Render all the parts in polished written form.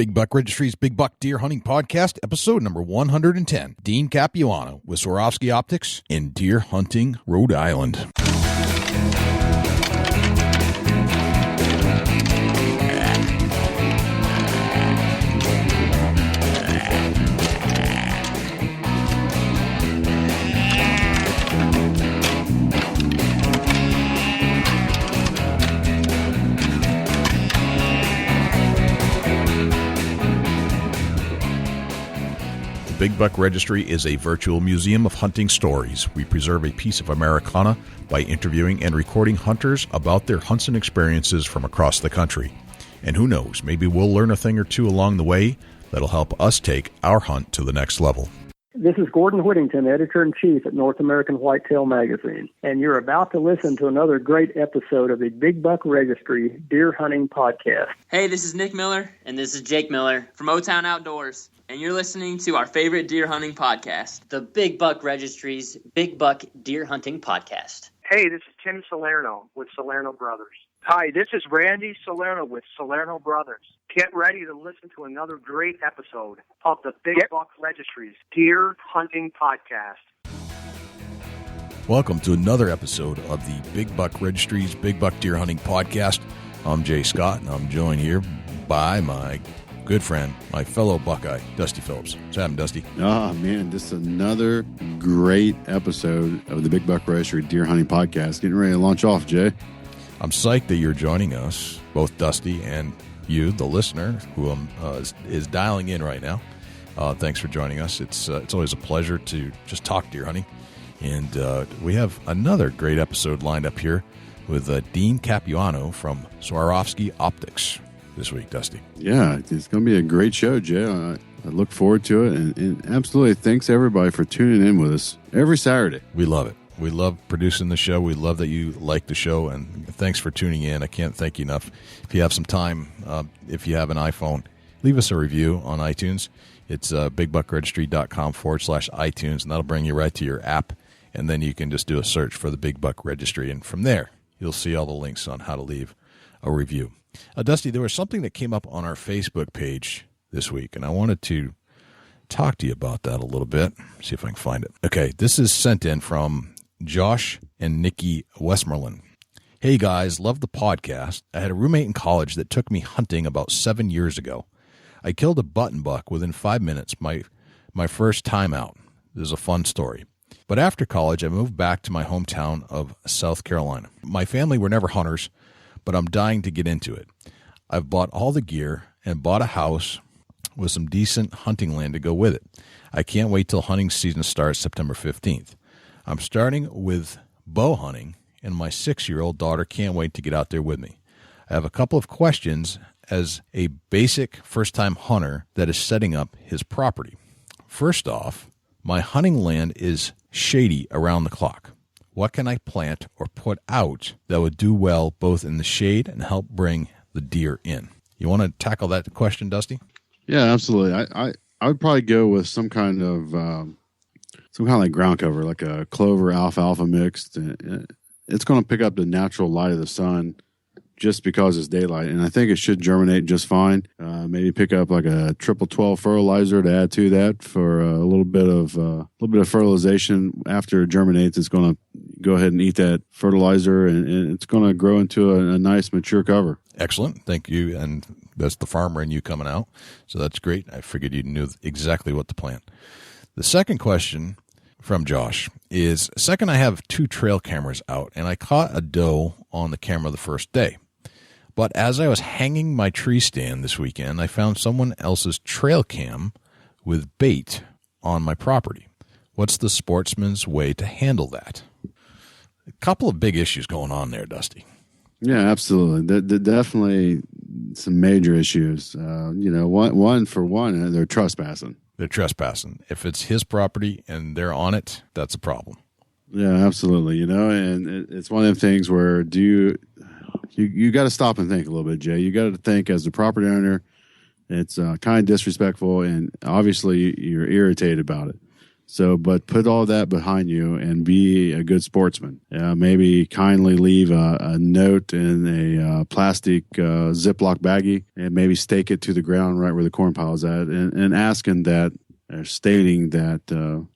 Big Buck Registry's Big Buck Deer Hunting Podcast, episode number 110. Dean Capuano with Swarovski Optics in deer hunting, Rhode Island. Big Buck Registry is a virtual museum of hunting stories. We preserve a piece of Americana by interviewing and recording hunters about their hunts and experiences from across the country. And who knows, maybe we'll learn a thing or two along the way that'll help us take our hunt to the next level. This is Gordon Whittington, Editor-in-Chief at North American Whitetail Magazine, and you're about to listen to another great episode of the Big Buck Registry Deer Hunting Podcast. Hey, this is Nick Miller, and this is Jake Miller from O-Town Outdoors, and you're listening to our favorite deer hunting podcast, the Big Buck Registry's Big Buck Deer Hunting Podcast. Hey, this is Tim Salerno with Salerno Brothers. Hi, this is Randy Salerno with Salerno Brothers. Get ready to listen to another great episode of the Big Buck Registry's Deer Hunting Podcast. Welcome to another episode of the Big Buck Registry's Big Buck Deer Hunting Podcast. I'm Jay Scott, and I'm joined here by my good friend, my fellow Buckeye, Dusty Phillips. What's happening, Dusty? Oh, man, this is another great episode of the Big Buck Registry Deer Hunting Podcast. Getting ready to launch off, Jay. I'm psyched that you're joining us, both Dusty and you, the listener, who is dialing in right now. Thanks for joining us. It's always a pleasure to just talk deer hunting. And we have another great episode lined up here with Dean Capuano from Swarovski Optics this week, Dusty. Yeah, it's going to be a great show, Jay. I look forward to it. And absolutely thanks, everybody, for tuning in with us every Saturday. We love it. We love producing the show. We love that you like the show, and thanks for tuning in. I can't thank you enough. If you have some time, if you have an iPhone, leave us a review on iTunes. It's bigbuckregistry.com/iTunes, and that'll bring you right to your app, and then you can just do a search for the Big Buck Registry, and from there, you'll see all the links on how to leave a review. Dusty, there was something that came up on our Facebook page this week, and I wanted to talk to you about that a little bit. See if I can find it. Okay, this is sent in from Josh and Nikki Westmoreland. Hey guys, love the podcast. I had a roommate in college that took me hunting about 7 years ago. I killed a button buck within 5 minutes, my first time out. This is a fun story. But after college, I moved back to my hometown of South Carolina. My family were never hunters, but I'm dying to get into it. I've bought all the gear and bought a house with some decent hunting land to go with it. I can't wait till hunting season starts September 15th. I'm starting with bow hunting, and my 6-year-old daughter can't wait to get out there with me. I have a couple of questions as a basic first-time hunter that is setting up his property. First off, my hunting land is shady around the clock. What can I plant or put out that would do well both in the shade and help bring the deer in? You want to tackle that question, Dusty? Yeah, absolutely. I would probably go with some kind of like ground cover, like a clover alfalfa mixed. It's going to pick up the natural light of the sun just because it's daylight, and I think it should germinate just fine. Maybe pick up like a 12 fertilizer to add to that for a little bit of fertilization. After it germinates, it's going to go ahead and eat that fertilizer, and it's going to grow into a nice mature cover. Excellent. Thank you. And that's the farmer in you coming out. So that's great. I figured you knew exactly what to plant. The second question from Josh is, second, I have 2 trail cameras out, and I caught a doe on the camera the first day. But as I was hanging my tree stand this weekend, I found someone else's trail cam with bait on my property. What's the sportsman's way to handle that? A couple of big issues going on there, Dusty. Yeah, absolutely. Definitely some major issues. One, they're trespassing. They're trespassing. If it's his property and they're on it, that's a problem. Yeah, absolutely. And it's one of them things where you got to stop and think a little bit, Jay. You got to think as the property owner, it's kind of disrespectful, and obviously you're irritated about it. So, but put all that behind you and be a good sportsman. Maybe kindly leave a note in a plastic Ziploc baggie and maybe stake it to the ground right where the corn pile is at, and asking that, or stating that,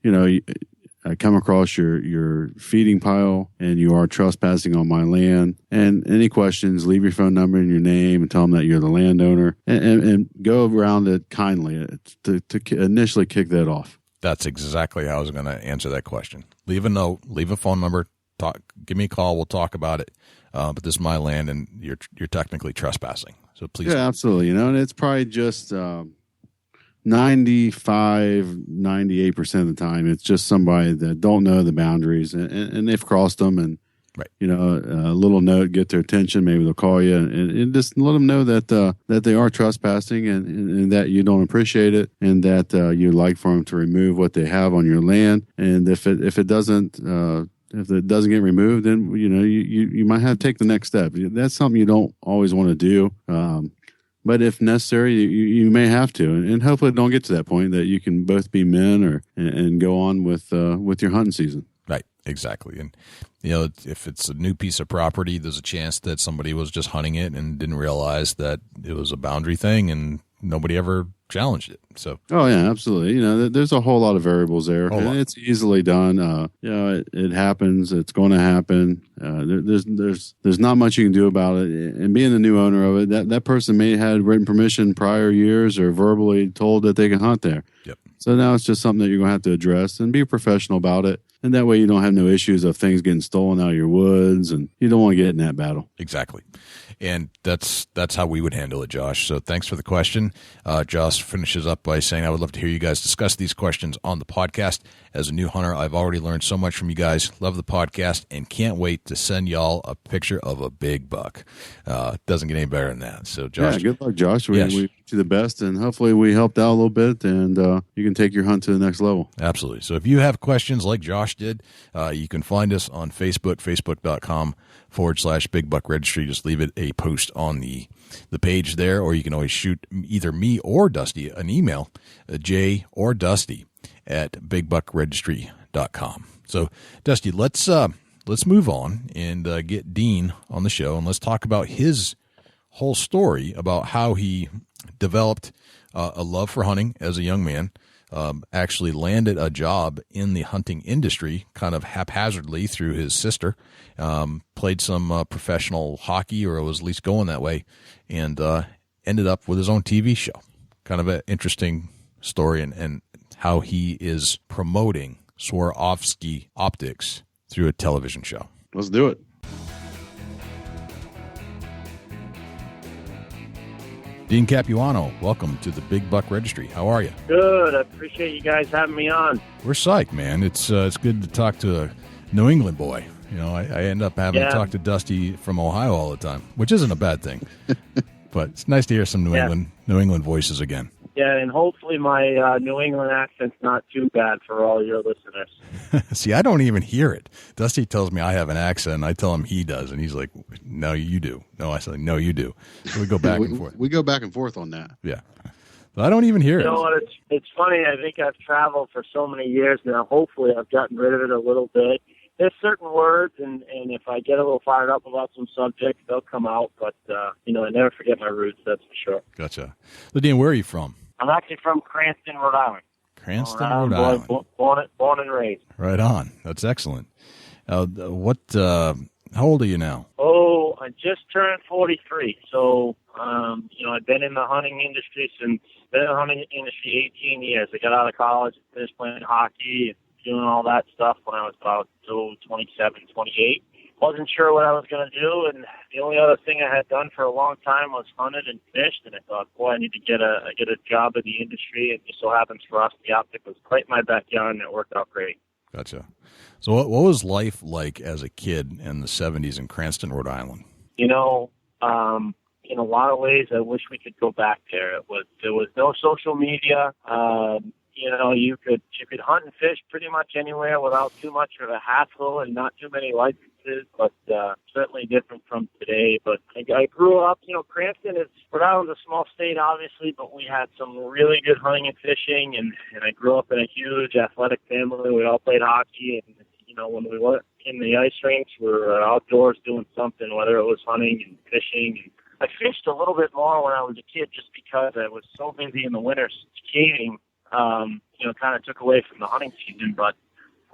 I come across your feeding pile and you are trespassing on my land. And any questions, leave your phone number and your name and tell them that you're the landowner, and go around it kindly to initially kick that off. That's exactly how I was going to answer that question. Leave a note, leave a phone number, give me a call. We'll talk about it. But this is my land, and you're technically trespassing. So please. Yeah, absolutely. And it's probably just 98% of the time, it's just somebody that don't know the boundaries, and they've crossed them, and right. A little note, get their attention. Maybe they'll call you and just let them know that they are trespassing, and that you don't appreciate it, and that you'd like for them to remove what they have on your land. And if it doesn't get removed, then you might have to take the next step. That's something you don't always want to do. But if necessary, you may have to, and hopefully don't get to that point that you can both be men and go on with your hunting season. Right, exactly. And if it's a new piece of property, there's a chance that somebody was just hunting it and didn't realize that it was a boundary thing, and nobody ever challenged it. So, oh yeah, absolutely. There's a whole lot of variables there, and it's easily done. It happens. It's going to happen. There's not much you can do about it. And being the new owner of it, that person may have had written permission prior years or verbally told that they can hunt there. Yep. So now it's just something that you're going to have to address and be professional about it. And that way you don't have no issues of things getting stolen out of your woods, and you don't want to get in that battle. Exactly. And that's how we would handle it, Josh. So thanks for the question. Josh finishes up by saying, I would love to hear you guys discuss these questions on the podcast. As a new hunter, I've already learned so much from you guys. Love the podcast and can't wait to send y'all a picture of a big buck. Doesn't get any better than that. So, Josh. Yeah, good luck, Josh. We wish you the best, and hopefully we helped out a little bit, and you can take your hunt to the next level. Absolutely. So if you have questions like Josh did, you can find us on Facebook, facebook.com/Big Buck Registry. Just leave it a post on the page there, or you can always shoot either me or Dusty an email, Jay or Dusty at bigbuckregistry.com. So, Dusty, let's move on and get Dean on the show, and let's talk about his whole story about how he developed a love for hunting as a young man, actually landed a job in the hunting industry kind of haphazardly through his sister, played some professional hockey, or was at least going that way, and ended up with his own TV show. Kind of an interesting story, and how he is promoting Swarovski Optics through a television show. Let's do it. Dean Capuano, welcome to the Big Buck Registry. How are you? Good. I appreciate you guys having me on. We're psyched, man. It's good to talk to a New England boy. I end up having to talk to Dusty from Ohio all the time, which isn't a bad thing. But it's nice to hear some New England voices again. Yeah, and hopefully my New England accent's not too bad for all your listeners. See, I don't even hear it. Dusty tells me I have an accent, and I tell him he does, and he's like, no, you do. No, I say, no, you do. So we go back and forth. We go back and forth on that. Yeah. So I don't even hear it. You know what? It's funny. I think I've traveled for so many years now. Hopefully I've gotten rid of it a little bit. There's certain words, and if I get a little fired up about some subjects, they'll come out. But, I never forget my roots, that's for sure. Gotcha. So, Dean, where are you from? I'm actually from Cranston, Rhode Island. Cranston, Rhode Island. Born and raised. Right on. That's excellent. How old are you now? Oh, I just turned 43. So, I've been in the hunting industry 18 years. I got out of college, finished playing hockey, and doing all that stuff when I was about 27, 28. Wasn't sure what I was going to do, and the only other thing I had done for a long time was hunted and fished, and I thought, boy, I need to get a job in the industry, and it just so happens for us, the Optic was right in my backyard, and it worked out great. Gotcha. So what was life like as a kid in the 70s in Cranston, Rhode Island? In a lot of ways, I wish we could go back there. There was no social media. You could hunt and fish pretty much anywhere without too much of a hassle and not too many licenses experiences, but certainly different from today. But I grew up, Cranston is, Rhode Island's a small state, obviously, but we had some really good hunting and fishing, and I grew up in a huge athletic family. We all played hockey, and, when we went in the ice rinks, we were outdoors doing something, whether it was hunting and fishing. And I fished a little bit more when I was a kid just because I was so busy in the winter skating, kind of took away from the hunting season. But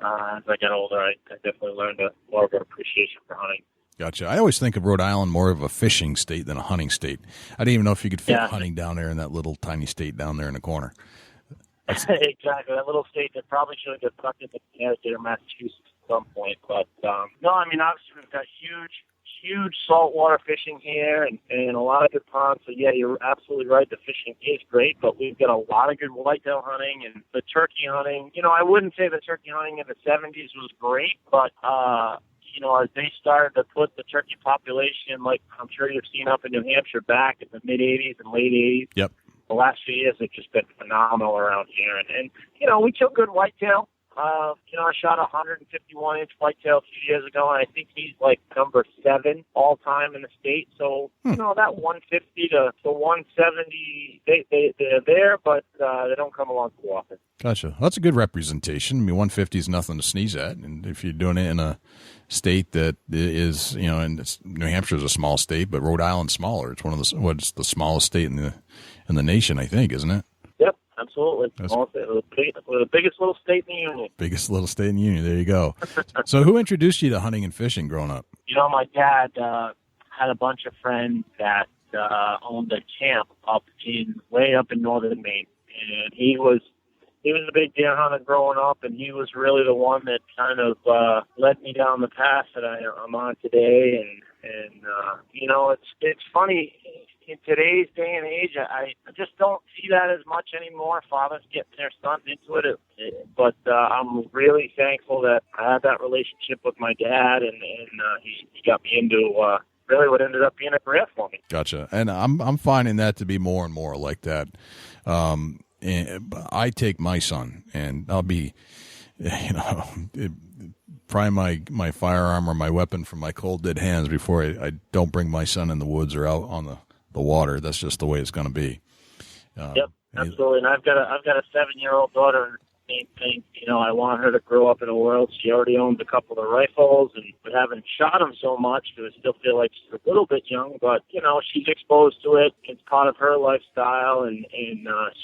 as I got older, I definitely learned more of an appreciation for hunting. Gotcha. I always think of Rhode Island more of a fishing state than a hunting state. I didn't even know if you could fit hunting down there in that little tiny state down there in the corner. Exactly. That little state that probably should have got tucked into Connecticut or Massachusetts at some point. But, no, I mean, obviously we've got huge saltwater fishing here and a lot of good ponds. So, yeah, you're absolutely right. The fishing is great, but we've got a lot of good whitetail hunting and the turkey hunting. I wouldn't say the turkey hunting in the 70s was great, but, as they started to put the turkey population, like I'm sure you've seen up in New Hampshire, back in the mid-'80s and late 80s. Yep. The last few years have just been phenomenal around here. And we kill good whitetail. I shot a 151-inch whitetail a few years ago, and I think he's like number 7 all time in the state. So, that 150 to 170, they're there, but they don't come along too often. Gotcha. Well, that's a good representation. I mean, 150 is nothing to sneeze at. And if you're doing it in a state that is, and New Hampshire is a small state, but Rhode Island's smaller. It's what's the smallest state in the nation, I think, isn't it? Yep, absolutely. The biggest little state in the union. Biggest little state in the union. There you go. So who introduced you to hunting and fishing growing up? My dad had a bunch of friends that owned a camp way up in northern Maine. And he was a big deer hunter growing up, and he was really the one that kind of led me down the path that I'm on today. And it's funny. In today's day and age, I just don't see that as much anymore. Fathers getting their sons into it. But I'm really thankful that I had that relationship with my dad, and he got me into really what ended up being a career for me. Gotcha. And I'm finding that to be more and more like that. And I take my son, and I'll be, pry my firearm or my weapon from my cold dead hands before I don't bring my son in the woods or out on the water. That's just the way it's going to be. Yep, absolutely. And I've got a 7-year-old daughter. Same thing. I want her to grow up in a world. She already owns a couple of rifles, and we haven't shot them so much because I still feel like she's a little bit young. But she's exposed to it. It's part of her lifestyle, and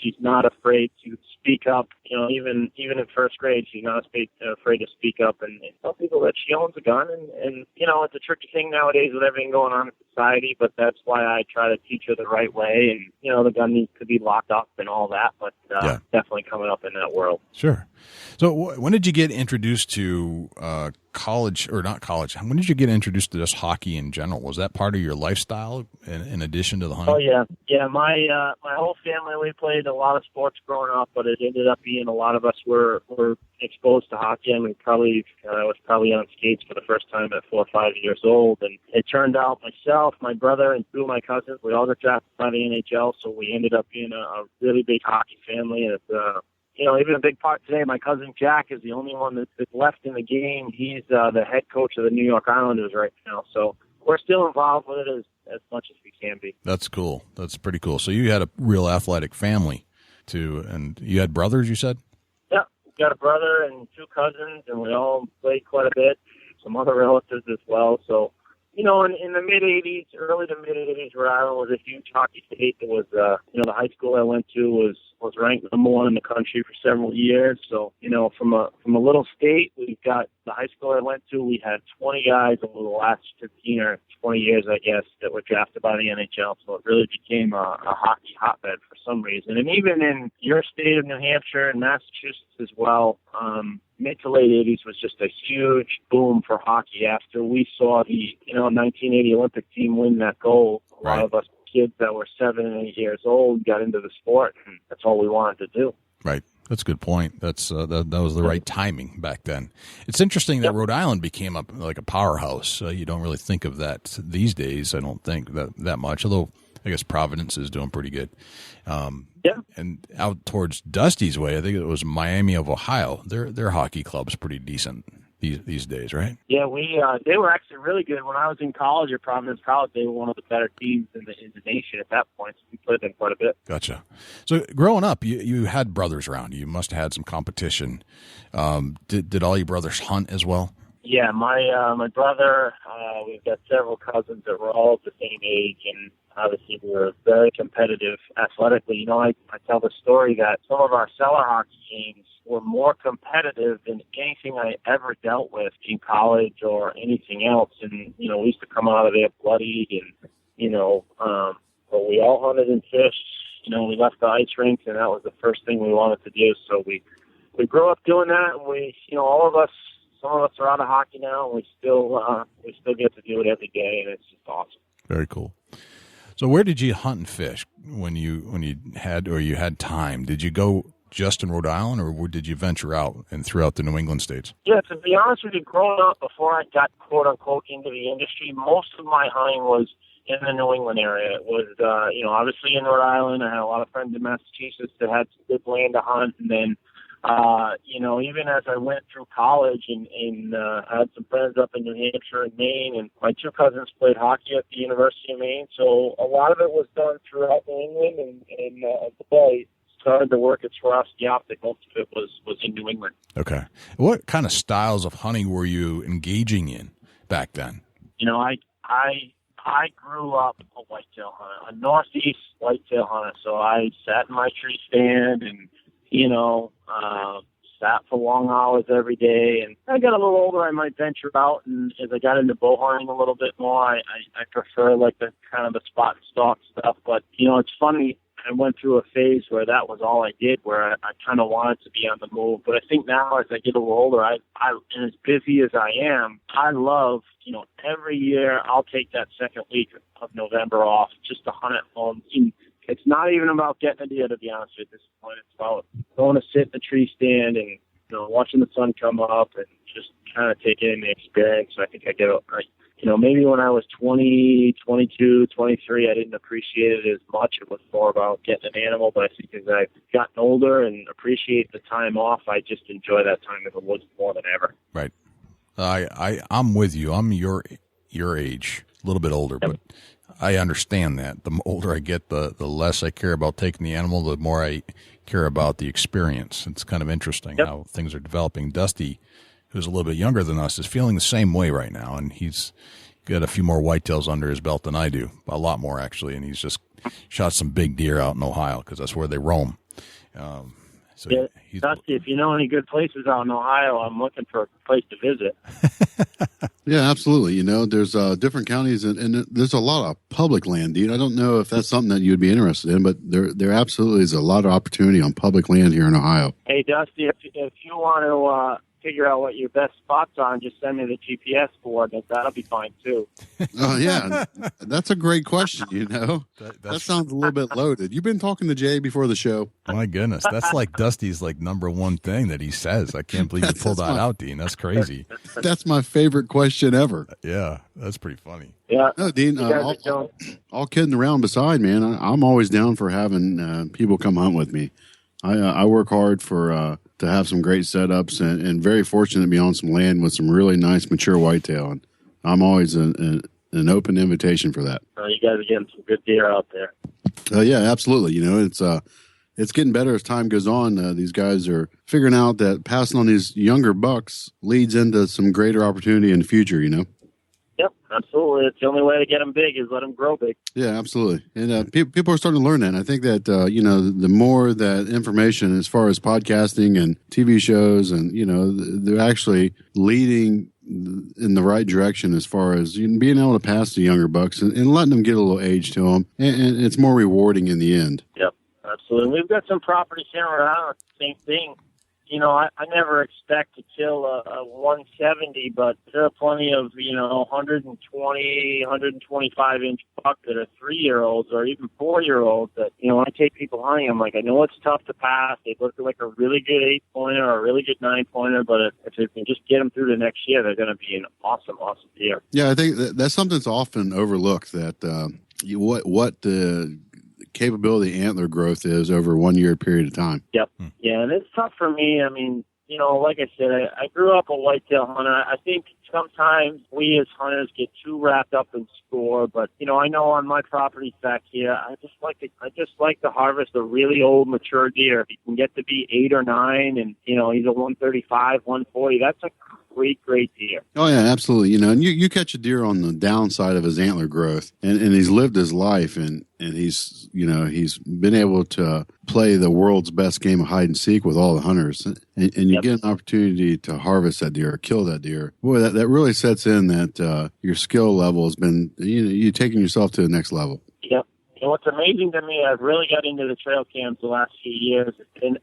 she's not afraid to speak up. Even in first grade, she's not afraid to speak up and tell people that she owns a gun. And it's a tricky thing nowadays with everything going on in society. But that's why I try to teach her the right way. And the gun needs to be locked up and all that. But definitely coming up in that world. Sure. So when did you get introduced to college, or not college? When did you get introduced to just hockey in general? Was that part of your lifestyle in addition to the hunting? Oh, yeah. Yeah, my whole family, we played a lot of sports growing up, but it ended up being a lot of us were exposed to hockey. I mean, I was probably on skates for the first time at 4 or 5 years old. And it turned out myself, my brother, and 2 of my cousins, we all got drafted by the NHL, so we ended up being a really big hockey family. And it's even a big part today, my cousin Jack is the only one that's left in the game. He's the head coach of the New York Islanders right now. So we're still involved with it as much as we can be. That's cool. That's pretty cool. So you had a real athletic family, too. And you had brothers, you said? Yeah. We got a brother and 2 cousins, and we all played quite a bit. Some other relatives as well. So, in the mid-'80s, early to mid-'80s, Rhode Island was a huge hockey state. It was, the high school I went to was ranked number 1 in the country for several years. So, from a little state, we've got the high school I went to, we had 20 guys over the last 15 or 20 years, I guess, that were drafted by the NHL. So it really became a hockey hotbed for some reason. And even in your state of New Hampshire and Massachusetts as well, mid to late 80s was just a huge boom for hockey after we saw the 1980 Olympic team win that gold. A lot of us kids that were 7 and 8 years old got into the sport, and that's all we wanted to do. Right. That's a good point. That's that was the right timing back then. It's interesting that Rhode Island became like a powerhouse. You don't really think of that these days. I don't think that much, although I guess Providence is doing pretty good. Yeah. And out towards Dusty's way, I think it was Miami of Ohio. Their hockey club's pretty decent these days, right? Yeah, they were actually really good when I was in college at Providence College. They were one of the better teams in the nation at that point. So we played them quite a bit. Gotcha. So growing up, you had brothers around. You must have had some competition. Did all your brothers hunt as well? Yeah, my brother. We've got several cousins that were all the same age, and obviously we were very competitive athletically. You know, I tell the story that some of our cellar hockey games were more competitive than anything I ever dealt with in college or anything else. And, you know, we used to come out of there bloody and, you know, but we all hunted and fished. You know, we left the ice rinks, and that was the first thing we wanted to do. So we grew up doing that, and we, you know, all of us, some of us are out of hockey now, and we still get to do it every day, and it's just awesome. Very cool. So where did you hunt and fish when you had time? Did you go just in Rhode Island, or did you venture out and throughout the New England states? Yeah, to be honest with you, growing up, before I got quote-unquote into the industry, most of my hunting was in the New England area. It was, you know, obviously in Rhode Island. I had a lot of friends in Massachusetts that had some good land to hunt, and then you know, even as I went through college and I had some friends up in New Hampshire and Maine, and my two cousins played hockey at the University of Maine, so a lot of it was done throughout New England, and I started to work at Swarovski Optic. Most of it was in New England. Okay. What kind of styles of hunting were you engaging in back then? You know, I grew up a whitetail hunter, a northeast whitetail hunter, so I sat in my tree stand and, you know, sat for long hours every day. And I got a little older, I might venture out, and as I got into bow hunting a little bit more, I prefer like the kind of the spot and stalk stuff. But, you know, it's funny, I went through a phase where that was all I did, where I kind of wanted to be on the move. But I think now as I get a little older, and as busy as I am, I love, you know, every year I'll take that second week of November off just to hunt at home. It's not even about getting a deer, to be honest with you, at this point. It's about going to sit in the tree stand and, you know, watching the sun come up and just kind of taking in the experience. I think I get, you know, maybe when I was 20, 22, 23, I didn't appreciate it as much. It was more about getting an animal. But I think as I've gotten older and appreciate the time off, I just enjoy that time in the woods more than ever. Right. I'm with you. I'm your age, a little bit older, but I understand that. The older I get, the less I care about taking the animal, the more I care about the experience. It's kind of interesting how things are developing. Dusty, who's a little bit younger than us, is feeling the same way right now, and he's got a few more whitetails under his belt than I do, a lot more actually, and he's just shot some big deer out in Ohio because that's where they roam. Dusty, if you know any good places out in Ohio, I'm looking for a place to visit. Yeah, absolutely. You know, there's different counties, and there's a lot of public land, dude. I don't know if that's something that you'd be interested in, but there absolutely is a lot of opportunity on public land here in Ohio. Hey, Dusty, if you want to figure out what your best spots are and just send me the GPS coordinates, that'll be fine, too. Oh, yeah. That's a great question, you know. That sounds a little bit loaded. You've been talking to Jay before the show. My goodness. That's like Dusty's like number one thing that he says. I can't believe you pulled that out, Dean. That's crazy. That's my favorite question ever. Yeah, that's pretty funny. Yeah. No, Dean, all kidding around beside, man, I'm always down for having people come hunt with me. I work hard for to have some great setups and very fortunate to be on some land with some really nice mature whitetail. And I'm always an open invitation for that. You guys are getting some good deer out there. Yeah, absolutely. You know, it's getting better as time goes on. These guys are figuring out that passing on these younger bucks leads into some greater opportunity in the future, you know? Yep, absolutely. It's the only way to get them big is let them grow big. Yeah, absolutely. And people are starting to learn that. And I think that, you know, the more that information as far as podcasting and TV shows and, you know, they're actually leading in the right direction as far as being able to pass the younger bucks and letting them get a little age to them. And it's more rewarding in the end. Yep, absolutely. We've got some properties here around, same thing. You know, I never expect to kill a 170, but there are plenty of, you know, 120, 125-inch buck that are 3-year-olds or even 4-year-olds that, you know, when I take people hunting, I'm like, I know it's tough to pass. They look like a really good 8-pointer or a really good 9-pointer, but if they can just get them through the next year, they're going to be an awesome deer. can capability antler growth is over a 1 year period of time. Yep. Yeah, and it's tough for me. I mean, like I said, I grew up a whitetail hunter. I think sometimes we as hunters get too wrapped up in score, but I know on my properties back here, I just like to harvest a really old mature deer. If he can get to be 8 or 9, and he's a 135, 140, that's a great deer. Oh yeah, absolutely. And you catch a deer on the downside of his antler growth, and he's lived his life, and he's been able to play the world's best game of hide and seek with all the hunters, and you get an opportunity to harvest that deer or kill that deer. Boy, that really sets in that your skill level has been you're taking yourself to the next level. Yep. And what's amazing to me, I've really got into the trail cams the last few years, and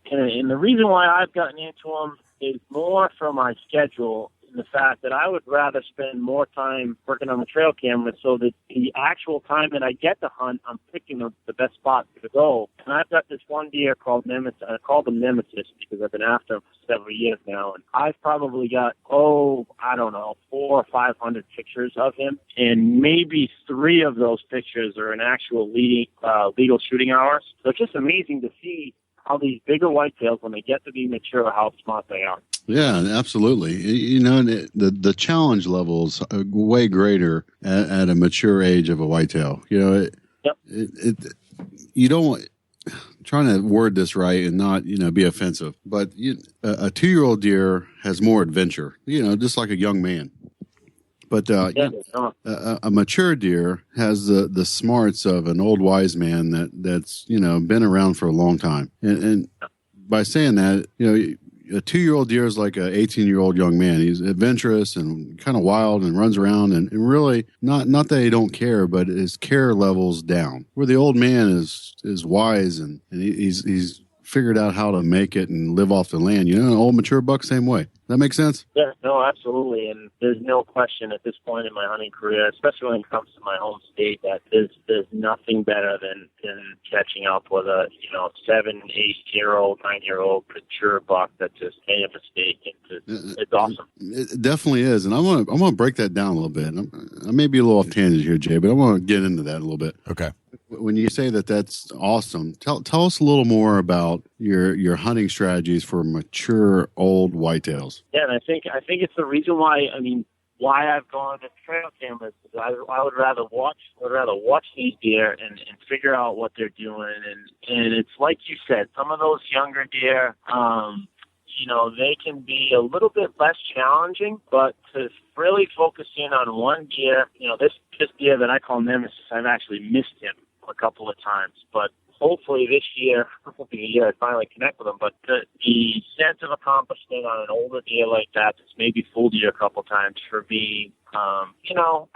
the reason why I've gotten into them is more for my schedule, and the fact that I would rather spend more time working on the trail camera so that the actual time that I get to hunt, I'm picking the best spot to go. And I've got this one deer called Nemesis. I call him Nemesis because I've been after him for several years now, and I've probably got, 400 or 500 pictures of him, and maybe 3 of those pictures are in actual legal shooting hours. So it's just amazing to see how these bigger whitetails, when they get to be mature, how smart they are. Yeah, absolutely. The challenge levels are way greater at a mature age of a whitetail. You don't want, trying to word this right and not, be offensive, but a 2-year-old deer has more adventure, just like a young man. But a mature deer has the smarts of an old wise man that's been around for a long time. And by saying that, a 2-year-old deer is like an 18-year-old young man. He's adventurous and kind of wild and runs around and really not that he don't care, but his care level's down. Where the old man is wise and he's figured out how to make it and live off the land. An old mature buck, same way. That makes sense? Yeah, no, absolutely. And there's no question at this point in my hunting career, especially when it comes to my home state, that there's nothing better than catching up with a 7, 8-year-old, 9-year-old mature buck that just made a mistake. It's awesome. It definitely is. And I want to break that down a little bit. I may be a little off tangent here, Jay, but I want to get into that a little bit. Okay. When you say that that's awesome, tell us a little more about your hunting strategies for mature old whitetails. Yeah, and I think it's the reason why I've gone to trail cameras. I would rather watch these deer and figure out what they're doing, and it's like you said, some of those younger deer, they can be a little bit less challenging, but to really focus in on one deer, this deer that I call Nemesis, I've actually missed him a couple of times, but hopefully this year will be the year I finally connect with him. But the sense of accomplishment on an older deer like that that's maybe fooled you a couple times for me, I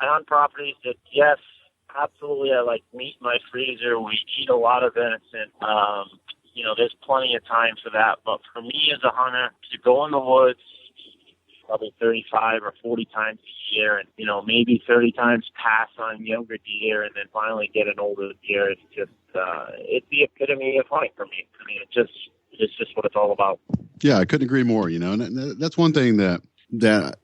hunt properties that, yes, absolutely, I like meat in my freezer. We eat a lot of venison. There's plenty of time for that. But for me as a hunter, to go in the woods probably 35 or 40 times a year, and maybe 30 times pass on younger deer, and then finally get an older deer. It's just it's the epitome of hunting for me. I mean, it's just what it's all about. Yeah, I couldn't agree more. And that's one thing that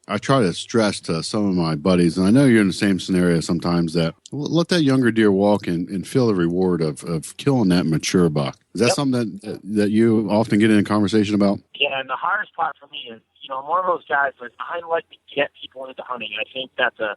I try to stress to some of my buddies, and I know you're in the same scenario sometimes, that let that younger deer walk and feel the reward of killing that mature buck. Is that something that you often get in a conversation about? Yeah, and the hardest part for me is, I'm one of those guys that I like to get people into hunting. I think that's a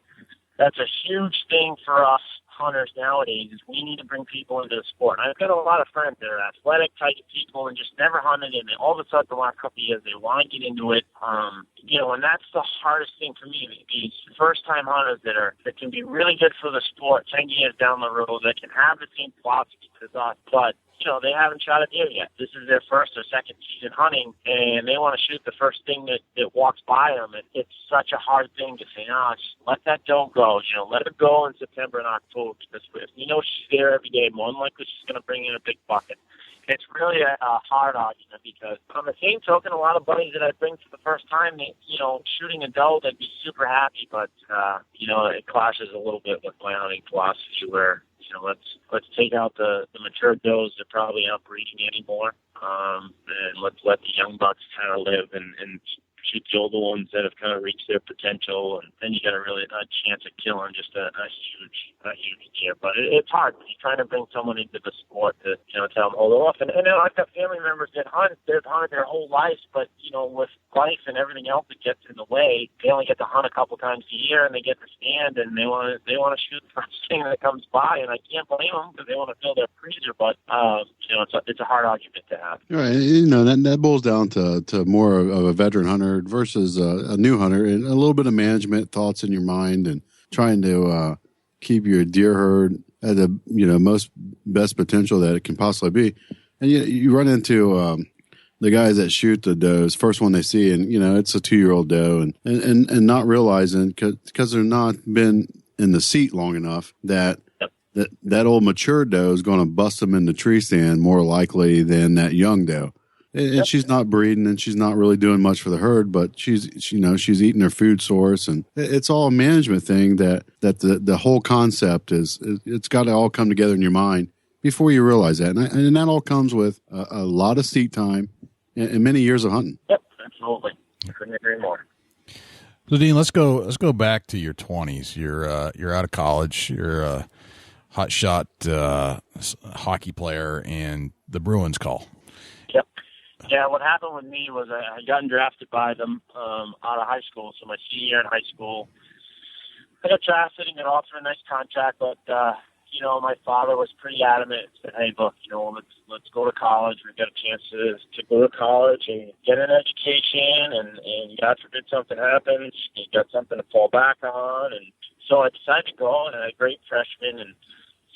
huge thing for us hunters nowadays, is we need to bring people into the sport. And I've got a lot of friends that are athletic type people and just never hunted, and all of a sudden the last couple of years they want to get into it. And that's the hardest thing for me. These first-time hunters that can be really good for the sport 10 years down the road, that can have the same philosophy as us, but they haven't shot a deer yet. This is their first or second season hunting, and they want to shoot the first thing that walks by them. It's such a hard thing to say, just let that doe go. Let her go in September and October, because if she's there every day, more than likely she's going to bring in a big bucket. It's really a hard argument, because on the same token, a lot of buddies that I bring for the first time, shooting a doe, they'd be super happy, but, it clashes a little bit with my hunting philosophy where, let's take out the mature does that probably aren't breeding anymore, and let's let the young bucks kind of live and shoot the older ones that have kind of reached their potential, and then you got a chance at killing just a huge deer. But it's hard. You're trying to bring someone into the sport to, tell them hold off. And I've got family members that they've hunted their whole life, but, with life and everything else that gets in the way, they only get to hunt a couple times a year, and they get to stand, and they want to shoot the first thing that comes by, and I can't blame them because they want to fill their freezer. But, it's a hard argument to have. Right. That boils down to more of a veteran hunter versus a new hunter, and a little bit of management thoughts in your mind, and trying to keep your deer herd at the most best potential that it can possibly be. And you run into the guys that shoot the does first one they see, and it's a 2-year-old doe, and not realizing because they're not been in the seat long enough that old mature doe is going to bust them in the tree stand more likely than that young doe. And she's not breeding, and she's not really doing much for the herd, but she's eating her food source, and it's all a management thing that the whole concept it's got to all come together in your mind before you realize that. And that all comes with a lot of seat time and many years of hunting. Yep, absolutely. I couldn't agree more. So Dean, let's go back to your 20s. You're out of college. You're a hot shot hockey player, and the Bruins call. Yep. Yeah, what happened with me was I got drafted by them out of high school. So my senior year in high school, I got drafted and got offered a nice contract, but my father was pretty adamant. Said, "Hey, look, let's go to college. We've got a chance to go to college and get an education, and God forbid something happens, you got something to fall back on." And so I decided to go, and I had a great freshman and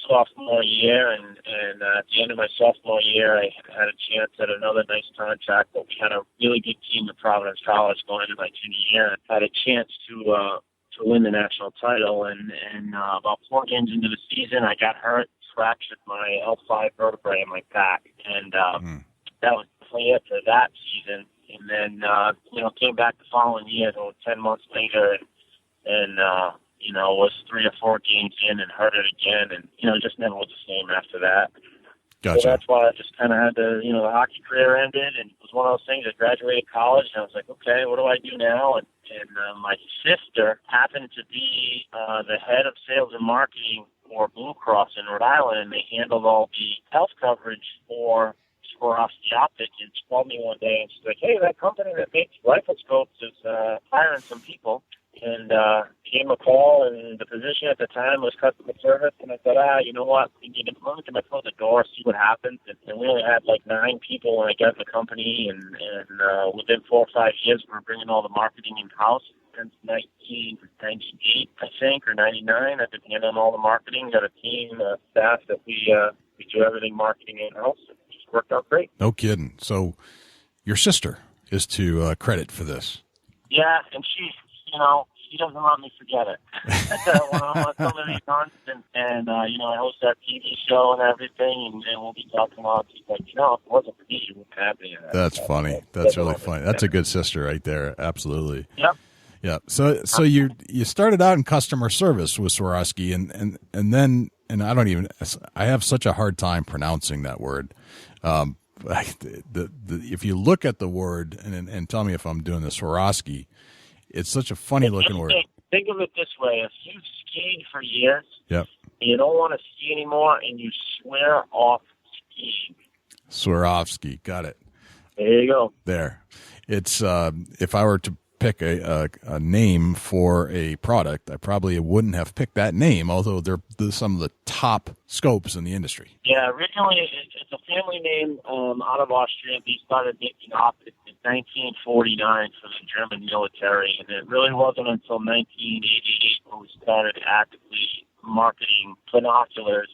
sophomore year, and at the end of my sophomore year, I had a chance at another nice contract, but we had a really good team at Providence College going into my junior year. I had a chance to win the national title, and about 4 games into the season, I got hurt, fractured my L5 vertebrae in my back, and that was definitely it for that season. And then, came back the following year, 10 months later, and was 3 or 4 games in and hurt it again, and, just never was the same after that. Gotcha. So that's why I just kind of had to, the hockey career ended, and it was one of those things. I graduated college, and I was like, okay, what do I do now? And my sister happened to be the head of sales and marketing for Blue Cross in Rhode Island, and they handled all the health coverage for Swarovski Optics, and she called me one day, and she's like, hey, that company that makes rifle scopes is hiring some people. And gave him a call, and the position at the time was customer service. And I said, you know what? We need to move to my foot the door, see what happens. And we only had like 9 people when I got the company, and within 4 or 5 years, we were bringing all the marketing in house. Since 1998, I think, or 99, I've been handling all the marketing. Got a team, staff that we do everything marketing in house. It just worked out great. No kidding. So your sister is to credit for this. Yeah, and she doesn't let me forget it. When I'm on some of these hunts, and I host that TV show and everything, and we'll be talking about, she's like, if it wasn't for me, you wouldn't have any of that. That's funny. That's really funny. That's a good sister right there. Absolutely. Yep. Yeah. So you started out in customer service with Swarovski, and then I have such a hard time pronouncing that word. If you look at the word and tell me if I'm doing the Swarovski, it's such a funny looking word. Think of it this way: if you skied for years, yep, and you don't want to ski anymore, and you swear off skiing. Swarovski, got it. There you go. There, it's if I were to pick a name for a product, I probably wouldn't have picked that name, although they're some of the top scopes in the industry. Yeah, originally it's a family name out of Austria. They started making optics in 1949 for the German military, and it really wasn't until 1988 when we started actively marketing binoculars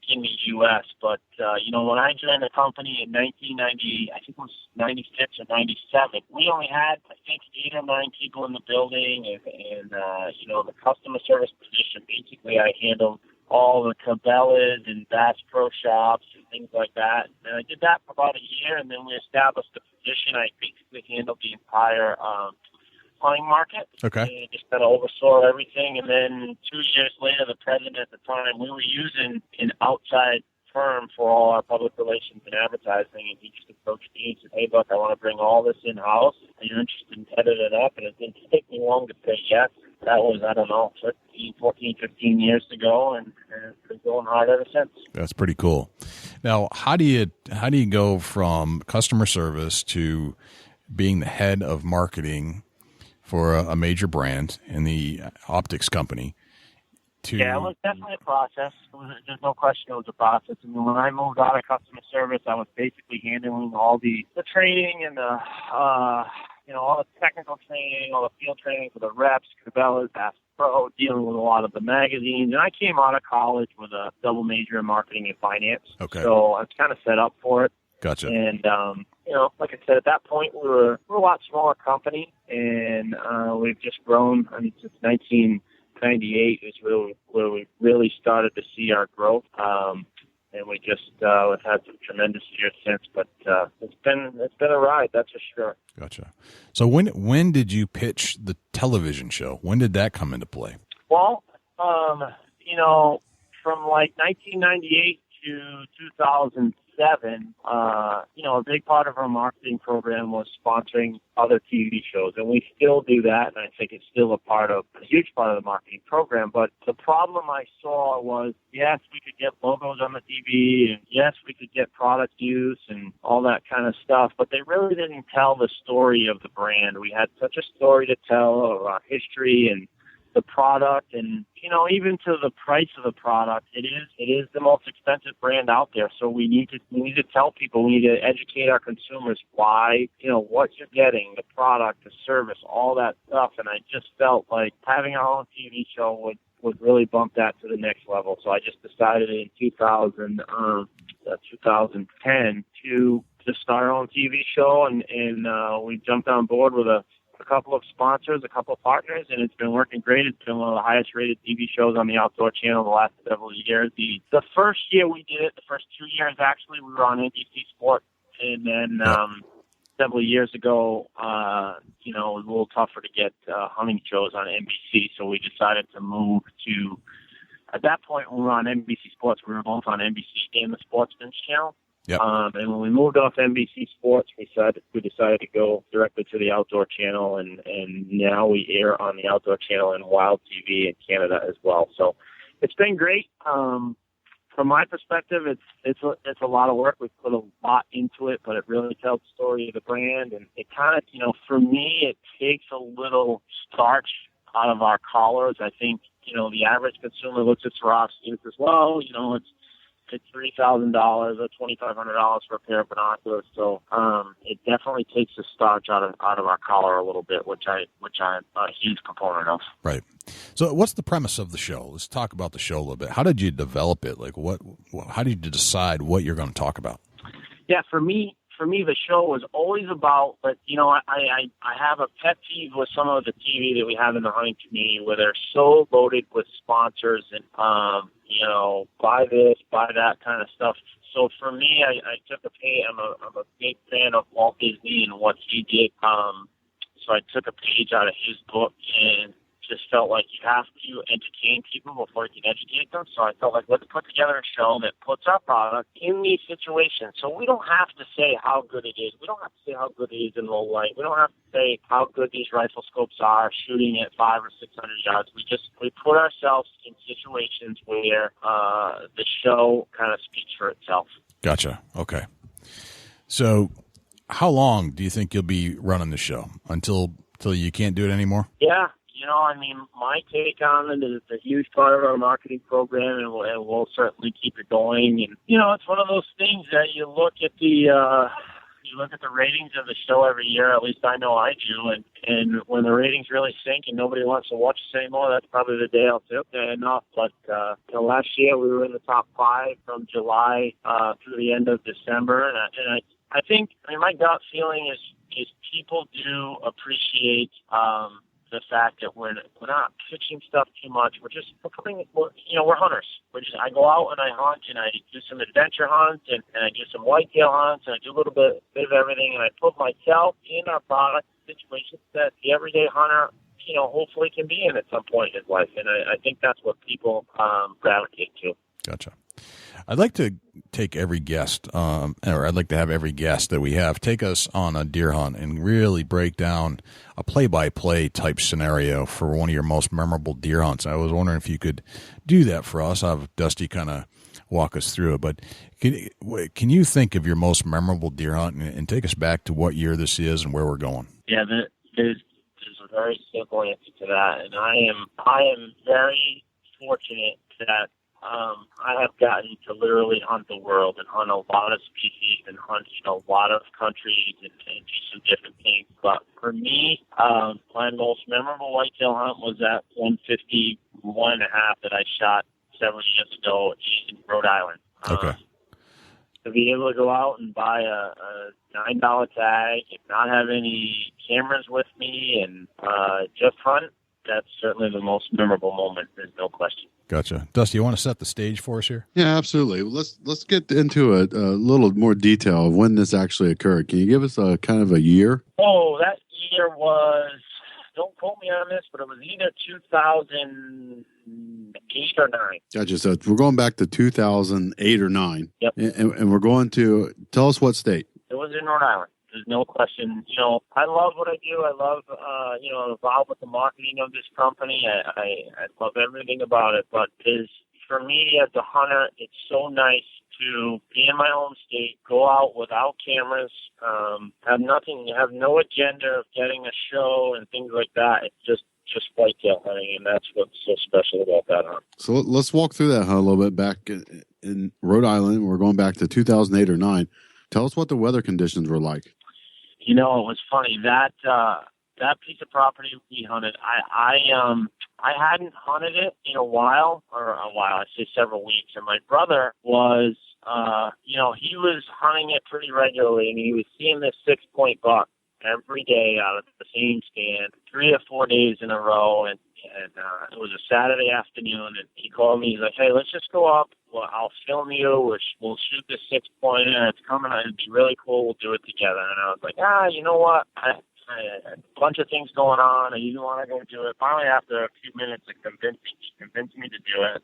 in the U.S. But, when I joined the company in 1990, I think it was 96 or 97, we only had, I think, 8 or 9 people in the building, and the customer service position, basically I handled all the Cabela's and Bass Pro Shops and things like that. And I did that for about a year, and then we established the position. I basically handled the entire hunting market. Okay. And just kind of oversaw everything. And then 2 years later, the president at the time, we were using an outside firm for all our public relations and advertising, and he just approached me and said, "Hey, Buck, I want to bring all this in-house. Are you interested in heading it up?" And it didn't take me long to say yes. That was, 15 years ago, and it's been going hard ever since. That's pretty cool. Now, how do you go from customer service to being the head of marketing for a major brand in the optics company? Yeah, it was definitely a process. There's no question it was a process. I mean, when I moved out of customer service, I was basically handling all the training and all the technical training, all the field training for the reps, Cabela's, Bass Pro, dealing with a lot of the magazines. And I came out of college with a double major in marketing and finance. Okay. So I was kind of set up for it. Gotcha. And, like I said, at that point, we're a lot smaller company, and we've just grown. I mean, since 1998 is where we really started to see our growth. And we just we've had some tremendous years since, but it's been a ride, that's for sure. Gotcha. So when did you pitch the television show? When did that come into play? Well, from like 1998 to 2007, a big part of our marketing program was sponsoring other TV shows, and we still do that, and I think it's still a huge part of the marketing program. But the problem I saw was, yes, we could get logos on the TV, and yes, we could get product use and all that kind of stuff, but they really didn't tell the story of the brand. We had such a story to tell of our history and the product, and even to the price of the product, it is the most expensive brand out there. So we need to tell people, we need to educate our consumers why, what you're getting, the product, the service, all that stuff. And I just felt like having our own TV show would really bump that to the next level. So I just decided in 2010 to start our own TV show, and we jumped on board with a couple of sponsors, a couple of partners, and it's been working great. It's been one of the highest rated TV shows on the Outdoor Channel the last several years. The first year we did it, the first 2 years actually, we were on NBC Sports, and then several years ago, it was a little tougher to get hunting shows on NBC, so we decided to move to. At that point, when we were on NBC Sports, we were both on NBC and the Sportsman's Channel. Yep. And when we moved off NBC Sports, we decided to go directly to the Outdoor Channel, and now we air on the Outdoor Channel and Wild TV in Canada as well. So it's been great. From my perspective, it's a lot of work. We've put a lot into it, but it really tells the story of the brand, and it kind of, for me, it takes a little starch out of our collars. I think, the average consumer looks at Swarovski and says, well, it's $3,000 or $2,500 for a pair of binoculars. So it definitely takes the starch out of our collar a little bit, which I'm a huge component of. Right. So what's the premise of the show? Let's talk about the show a little bit. How did you develop it? Like how did you decide what you're going to talk about? Yeah, for me, the show was always about, but I have a pet peeve with some of the TV that we have in the hunting community where they're so loaded with sponsors and buy this, buy that kind of stuff. So for me, I took a page. I'm a big fan of Walt Disney and what he did. So I took a page out of his book and just felt like you have to entertain people before you can educate them. So I felt like, let's put together a show that puts our product in these situations. So we don't have to say how good it is. We don't have to say how good it is in low light. We don't have to say how good these rifle scopes are shooting at 500 or 600 yards. We put ourselves in situations where the show kind of speaks for itself. Gotcha. Okay. So how long do you think you'll be running the show until you can't do it anymore? Yeah. My take on it is it's a huge part of our marketing program, and we'll certainly keep it going. And it's one of those things that you look at the ratings of the show every year. At least I know I do. And when the ratings really sink and nobody wants to watch us anymore, that's probably the day I'll say, okay, enough. But last year we were in the top 5 from July through the end of December, and I think my gut feeling is people do appreciate. The fact that we're not pitching stuff too much. We're hunters. I go out and I hunt, and I do some adventure hunts, and I do some whitetail hunts, and I do a little bit of everything, and I put myself in our product situations that the everyday hunter, hopefully can be in at some point in his life. And I think that's what people gravitate to. Gotcha. I'd like to take every guest, or I'd like to have every guest that we have take us on a deer hunt and really break down a play-by-play type scenario for one of your most memorable deer hunts. I was wondering if you could do that for us. I'll have Dusty kind of walk us through it. But can you think of your most memorable deer hunt and take us back to what year this is and where we're going? Yeah, there's a very simple answer to that, and I am very fortunate that I have gotten to literally hunt the world and hunt a lot of species and hunt a lot of countries and do some different things. But for me, my most memorable whitetail hunt was that 151.5 that I shot several years ago in Rhode Island. Okay. To be able to go out and buy a $9 tag and not have any cameras with me and just hunt, that's certainly the most memorable moment. There's no question. Gotcha. Dusty, you want to set the stage for us here? Yeah, absolutely. Let's get into a little more detail of when this actually occurred. Can you give us a kind of a year? Oh, that year was, don't quote me on this, but it was either 2008 or 9. Gotcha. So we're going back to 2008 or 9. Yep. And we're going to, tell us what state. It was in Rhode Island. There's no question. I love what I do. I love, I'm involved with the marketing of this company. I love everything about it. But for me as a hunter, it's so nice to be in my home state, go out without cameras, have no agenda of getting a show and things like that. It's just whitetail hunting, and that's what's so special about that hunt. So let's walk through that hunt a little bit back in Rhode Island. We're going back to 2008 or 9. Tell us what the weather conditions were like. It was funny that piece of property we hunted. I hadn't hunted it in a while. I say several weeks. And my brother was, he was hunting it pretty regularly, and he was seeing this 6-point buck every day out of the same stand, 3 or 4 days in a row, and it was a Saturday afternoon, and he called me. He's like, "Hey, let's just go up. Well, I'll film you. We'll shoot this 6-pointer. It's coming. It'd be really cool. We'll do it together." And I was like, you know what? I had a bunch of things going on. I didn't want to go do it. Finally, after a few minutes, it convinced me to do it.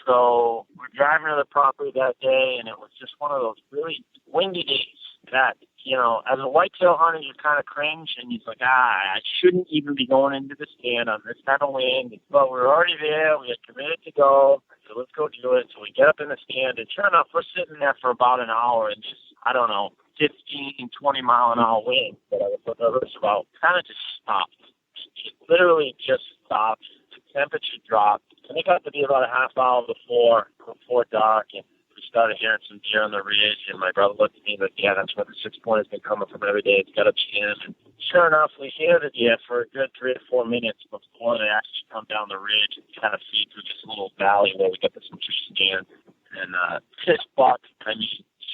So we're driving to the property that day, and it was just one of those really windy days that, as a whitetail hunter, you kind of cringe, and you're like, I shouldn't even be going into the stand on this kind of wind. But we were already there. We had committed to go. So let's go do it. So we get up in the stand, and sure enough, we're sitting there for about an hour, and just, 15, 20 mile an hour wind that I was so nervous about kind of just stopped. It literally just stopped. The temperature dropped. And it got to be about a half hour before dark, and we started hearing some deer on the ridge, and my brother looked at me and like, yeah, that's where the 6-pointer's been coming from every day. It's got a chance. And sure enough, we hear the deer for a good 3 or 4 minutes before they actually come down the ridge and kind of feed through this little valley where we get this tree stand. And this buck,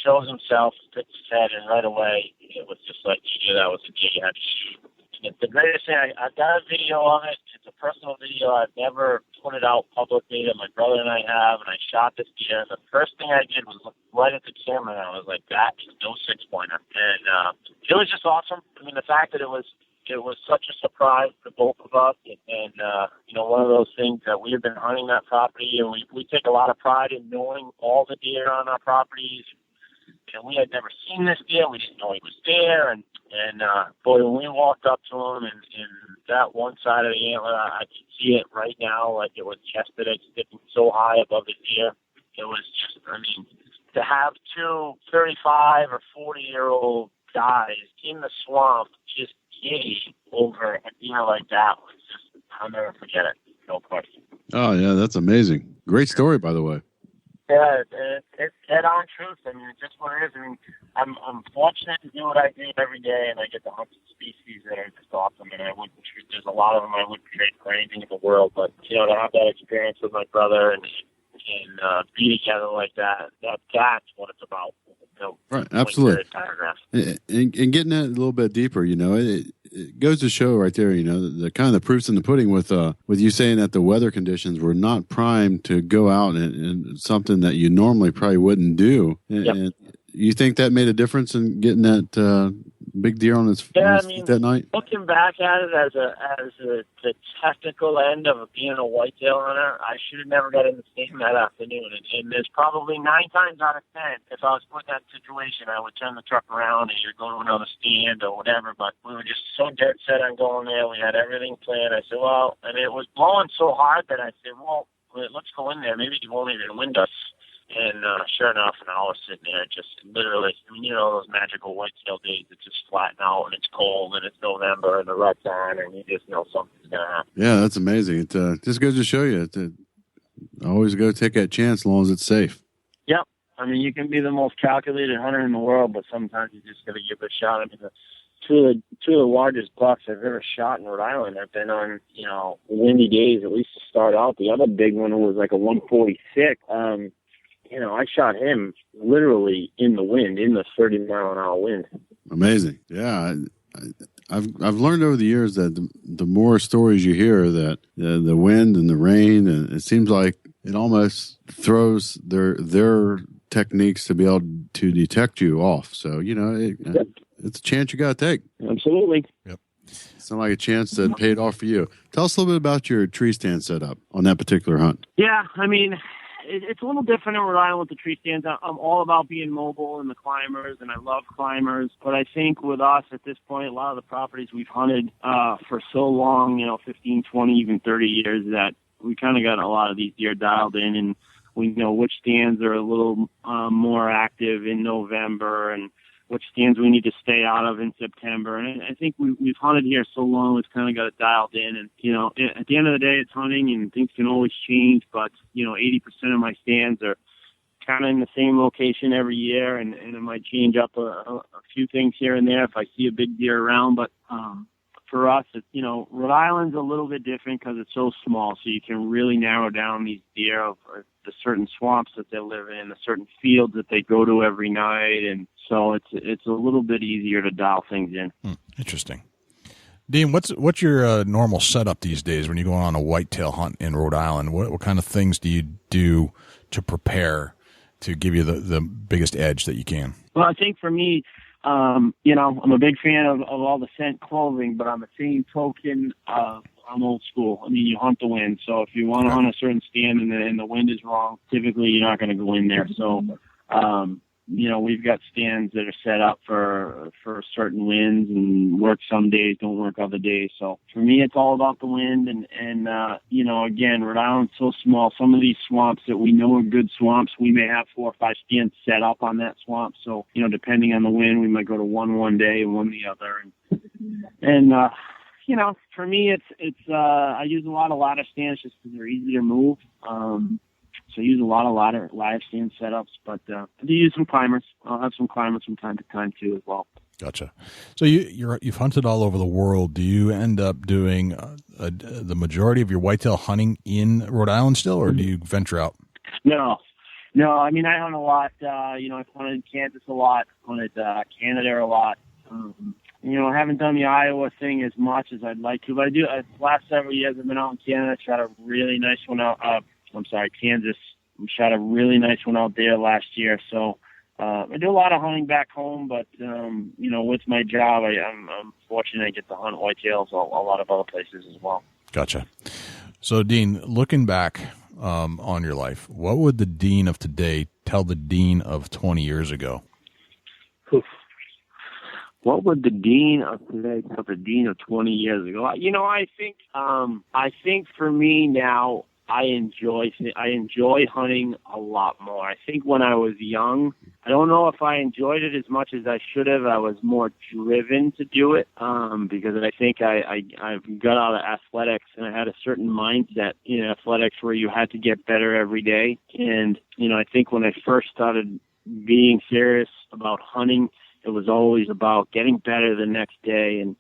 shows himself, puts his head, and right away, it was just like, you knew that was a deer you had to shoot. And the greatest thing, I've got a video of it. It's a personal video. I've never put it out publicly that my brother and I have, and I shot this deer. And the first thing I did was look right at the camera, and I was like, that is no 6-pointer. And it was just awesome. The fact that it was such a surprise to both of us, and one of those things that we have been hunting that property, and we take a lot of pride in knowing all the deer on our properties. And we had never seen this deer. We didn't know he was there. And boy, when we walked up to him and that one side of the antler, I could see it right now like it was yesterday, sticking so high above the deer. It was just, to have 2 35 or 40-year-old guys in the swamp just giddy over a deer like that was just, I'll never forget it. No question. Oh, yeah, that's amazing. Great story, by the way. Yeah, it's head-on truth. It's just what it is. I'm fortunate to do what I do every day, and I get to hunt species that are just awesome. And there's a lot of them I wouldn't trade for anything in the world. But to have that experience with my brother and be together like that's what it's about. Right, absolutely. And getting that a little bit deeper, it goes to show right there, the kind of the proof's in the pudding with you saying that the weather conditions were not primed to go out and something that you normally probably wouldn't do. And you think that made a difference in getting that big deer on his feet that night? Looking back at it as the technical end of being a whitetail hunter, I should have never got in the stand that afternoon. And there's probably 9 times out of 10, if I was put in that situation, I would turn the truck around and either go to another stand or whatever. But we were just so dead set on going there. We had everything planned. I said, well, and it was blowing so hard that I said, well, let's go in there. Maybe it won't even wind us. And sure enough, and I was sitting there just literally, those magical whitetail days that just flatten out and it's cold and it's November and the rut's on and you just know something's going to happen. Yeah, that's amazing. It just goes to show you to always go take that chance as long as it's safe. Yep. You can be the most calculated hunter in the world, but sometimes you just got to give it a shot. Two of the largest bucks I've ever shot in Rhode Island have been on, windy days, at least to start out. The other big one was like a 146. I shot him literally in the wind, in the 30-mile-an-hour wind. Amazing. Yeah. I've learned over the years that the more stories you hear that the wind and the rain, and it seems like it almost throws their techniques to be able to detect you off. So, it's a chance you got to take. Absolutely. Yep. It's not like a chance that paid off for you. Tell us a little bit about your tree stand setup on that particular hunt. Yeah, it's a little different in Rhode Island with the tree stands. I'm all about being mobile and the climbers, and I love climbers. But I think with us at this point, a lot of the properties we've hunted for so long, 15, 20, even 30 years, that we kind of got a lot of these deer dialed in, and we know which stands are a little more active in November and which stands we need to stay out of in September. And I think we've hunted here so long, we've kind of got it dialed in. And, at the end of the day, it's hunting and things can always change. But, 80% of my stands are kind of in the same location every year. And it might change up a few things here and there if I see a big deer around. But for us, it's, Rhode Island's a little bit different because it's so small. So you can really narrow down these deer of the certain swamps that they live in, the certain fields that they go to every night. And so it's a little bit easier to dial things in. Interesting. Dean, what's your normal setup these days when you go on a whitetail hunt in Rhode Island? What kind of things do you do to prepare to give you the biggest edge that you can? Well, I think for me, I'm a big fan of all the scent clothing, but on the same token, I'm old school. You hunt the wind. So if you want to hunt a certain stand and the wind is wrong, typically you're not going to go in there. So, we've got stands that are set up for certain winds and work some days, don't work other days. So for me, it's all about the wind. And again, Rhode Island's so small. Some of these swamps that we know are good swamps, we may have 4 or 5 stands set up on that swamp. So, depending on the wind, we might go to one day and one the other. And for me, it's I use a lot of ladder stands just because they're easy to move. So I use a lot of live stand setups, but I do use some climbers. I'll have some climbers from time to time too as well. Gotcha. So you've hunted all over the world. Do you end up doing the majority of your whitetail hunting in Rhode Island still, or do you venture out? No. I hunt a lot. I've hunted in Kansas a lot. Hunted Canada a lot. I haven't done the Iowa thing as much as I'd like to, but I do. The last several years I've been out in Canada. Shot a really nice one out. Kansas. Shot a really nice one out there last year. So I do a lot of hunting back home, but with my job, I'm fortunate I get to hunt whitetails a lot of other places as well. Gotcha. So, Dean, looking back on your life, what would the Dean of today tell the Dean of 20 years ago? What would the Dean of today tell the Dean of 20 years ago? I think for me now, I enjoy hunting a lot more. I think when I was young, I don't know if I enjoyed it as much as I should have. I was more driven to do it because I think I got out of athletics and I had a certain mindset in athletics where you had to get better every day. And, I think when I first started being serious about hunting, it was always about getting better the next day and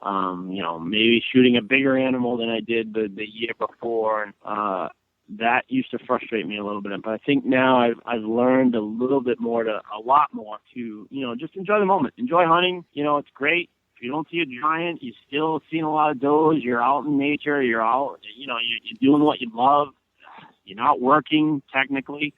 maybe shooting a bigger animal than I did the year before. And that used to frustrate me a little bit. But I think now I've learned a lot more to, just enjoy the moment. Enjoy hunting. It's great. If you don't see a giant, you're still seeing a lot of does. You're out in nature. You're out, you're doing what you love. You're not working technically.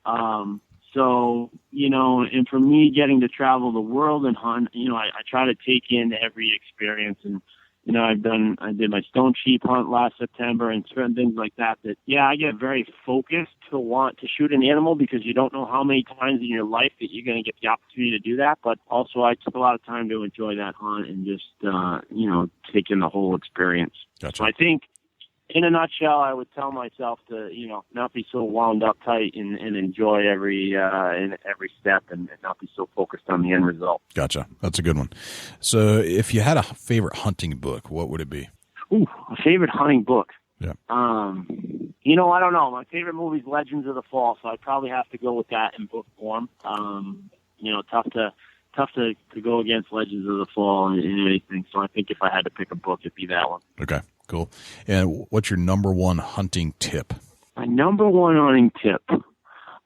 So, and for me, getting to travel the world and hunt, I try to take in every experience. And, I did my stone sheep hunt last September and certain things like that, I get very focused to want to shoot an animal because you don't know how many times in your life that you're going to get the opportunity to do that. But also I took a lot of time to enjoy that hunt and just, take in the whole experience. Gotcha. So I think, in a nutshell, I would tell myself to, not be so wound up tight and enjoy every step and not be so focused on the end result. Gotcha. That's a good one. So if you had a favorite hunting book, what would it be? Ooh, a favorite hunting book. Yeah. I don't know. My favorite movie is Legends of the Fall, so I'd probably have to go with that in book form. Tough to go against Legends of the Fall in anything. So I think if I had to pick a book, it'd be that one. Okay. Cool. And what's your number one hunting tip? My number one hunting tip.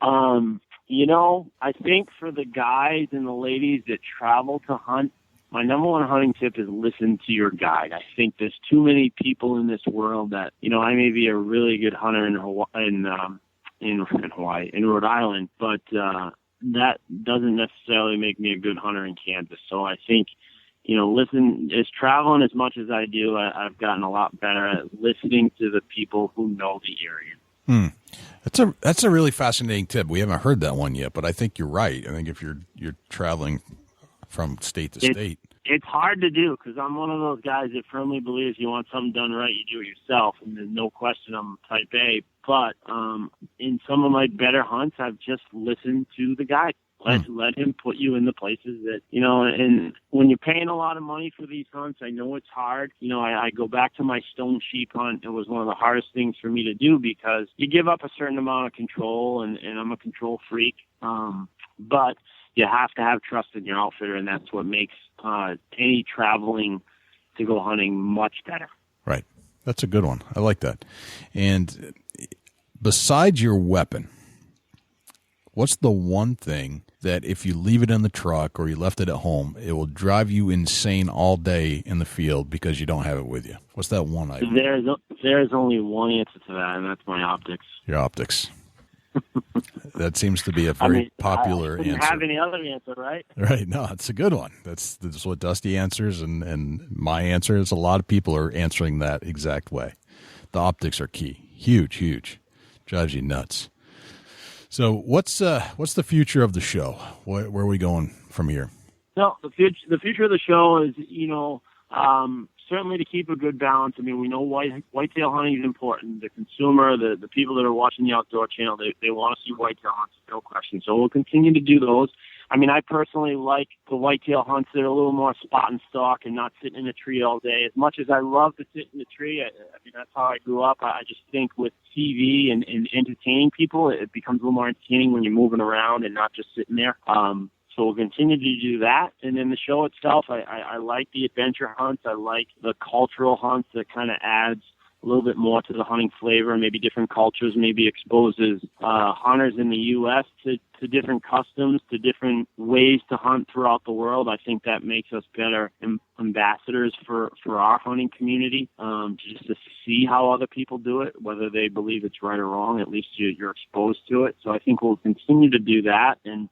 I think for the guys and the ladies that travel to hunt, my number one hunting tip is listen to your guide. I think there's too many people in this world that, I may be a really good hunter in Rhode Island, but that doesn't necessarily make me a good hunter in Kansas. So I think, listen, is traveling as much as I do, I've gotten a lot better at listening to the people who know the area. That's a really fascinating tip. We haven't heard that one yet, but I think you're right. I think if you're traveling from state to state, it's hard to do because I'm one of those guys that firmly believes you want something done right, you do it yourself, and there's no question I'm type A. But in some of my better hunts, I've just listened to the guide. Let him put you in the places that, and when you're paying a lot of money for these hunts, I know it's hard. I go back to my stone sheep hunt. It was one of the hardest things for me to do because you give up a certain amount of control, and I'm a control freak. But you have to have trust in your outfitter, and that's what makes any traveling to go hunting much better. Right. That's a good one. I like that. And besides your weapon, what's the one thing that if you leave it in the truck or you left it at home, it will drive you insane all day in the field because you don't have it with you? What's that one item? There's only one answer to that, and that's my optics. Your optics. That seems to be a very popular answer. I didn't have any other answer, right? Right. No, it's a good one. That's what Dusty answers, and my answer is a lot of people are answering that exact way. The optics are key. Huge. Drives you nuts. So what's the future of the show? Where are we going from here? No, the future of the show is, certainly to keep a good balance. I mean, we know whitetail hunting is important. The consumer, the people that are watching the Outdoor Channel, they want to see whitetail hunts, no question. So we'll continue to do those. I mean, I personally like the whitetail hunts that are a little more spot and stalk and not sitting in a tree all day. As much as I love to sit in a tree, I mean, that's how I grew up. I just think with TV and entertaining people, it becomes a little more entertaining when you're moving around and not just sitting there. So we'll continue to do that. And then the show itself, I like the adventure hunts. I like the cultural hunts that kind of adds a little bit more to the hunting flavor, maybe different cultures, maybe exposes hunters in the U.S. to different customs, to different ways to hunt throughout the world. I think that makes us better ambassadors for our hunting community, just to see how other people do it, whether they believe it's right or wrong. At least you're exposed to it. So I think we'll continue to do that. And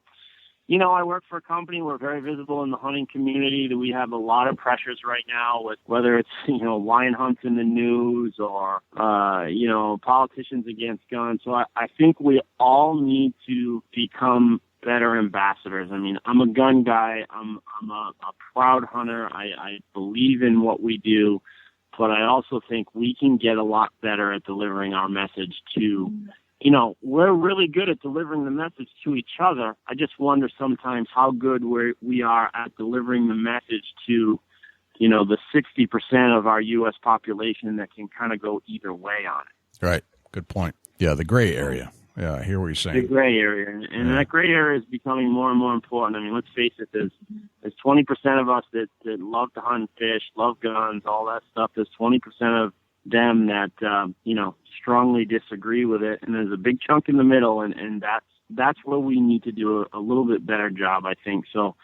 I work for a company. We're very visible in the hunting community. That we have a lot of pressures right now with whether it's, lion hunts in the news or, politicians against guns. So I think we all need to become better ambassadors. I mean, I'm a gun guy. I'm a proud hunter. I believe in what we do, but I also think we can get a lot better at delivering our message to we're really good at delivering the message to each other. I just wonder sometimes how good we are at delivering the message to, the 60% of our U.S. population that can kind of go either way on it. Right. Good point. Yeah, the gray area. Yeah, I hear what you're saying. The gray area. And that gray area is becoming more and more important. I mean, let's face it, there's 20% of us that love to hunt and fish, love guns, all that stuff. There's 20% of them that strongly disagree with it, and there's a big chunk in the middle, and that's where we need to do a little bit better job, I think. So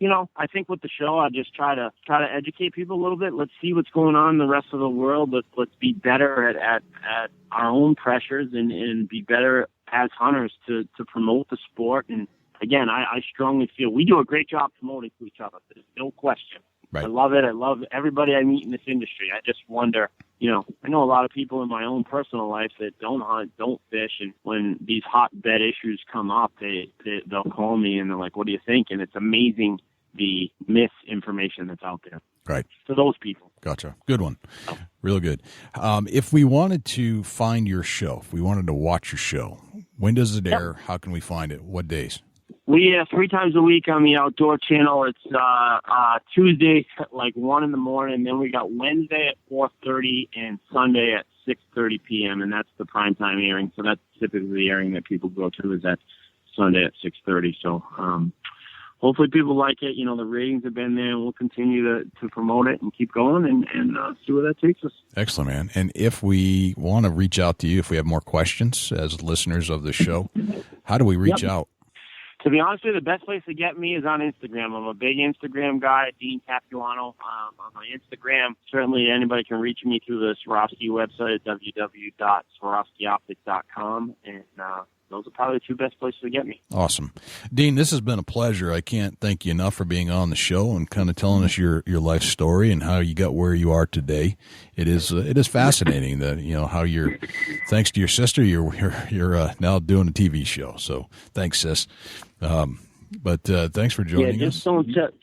I think with the show, I just try to educate people a little bit. Let's see what's going on in the rest of the world. Let's be better at our own pressures and be better as hunters to promote the sport. And again, I strongly feel we do a great job promoting to each other. There's no question. Right. I love it. I love everybody I meet in this industry. I just wonder, I know a lot of people in my own personal life that don't hunt, don't fish, and when these hotbed issues come up, they'll call me and they're like, what do you think? And it's amazing the misinformation that's out there. Right. For those people. Gotcha. Good one. Real good. If we wanted to find your show, if we wanted to watch your show, when does it air? How can we find it? What days? We 3 times a week on the Outdoor Channel. It's Tuesday at like 1 in the morning. Then we got Wednesday at 4:30 and Sunday at 6:30 p.m. And that's the primetime airing. So that's typically the airing that people go to is that Sunday at 6:30. So hopefully people like it. The ratings have been there, and we'll continue to promote it and keep going and see where that takes us. Excellent, man. And if we want to reach out to you, if we have more questions as listeners of the show, how do we reach out? To be honest with you, the best place to get me is on Instagram. I'm a big Instagram guy, Dean Capuano. On my Instagram, certainly anybody can reach me through the Swarovski website at www.swarovskioptics.com. And those are probably the 2 best places to get me. Awesome. Dean, this has been a pleasure. I can't thank you enough for being on the show and kind of telling us your life story and how you got where you are today. It is fascinating that, how you're, thanks to your sister, you're now doing a TV show. So thanks, sis. But thanks for joining us.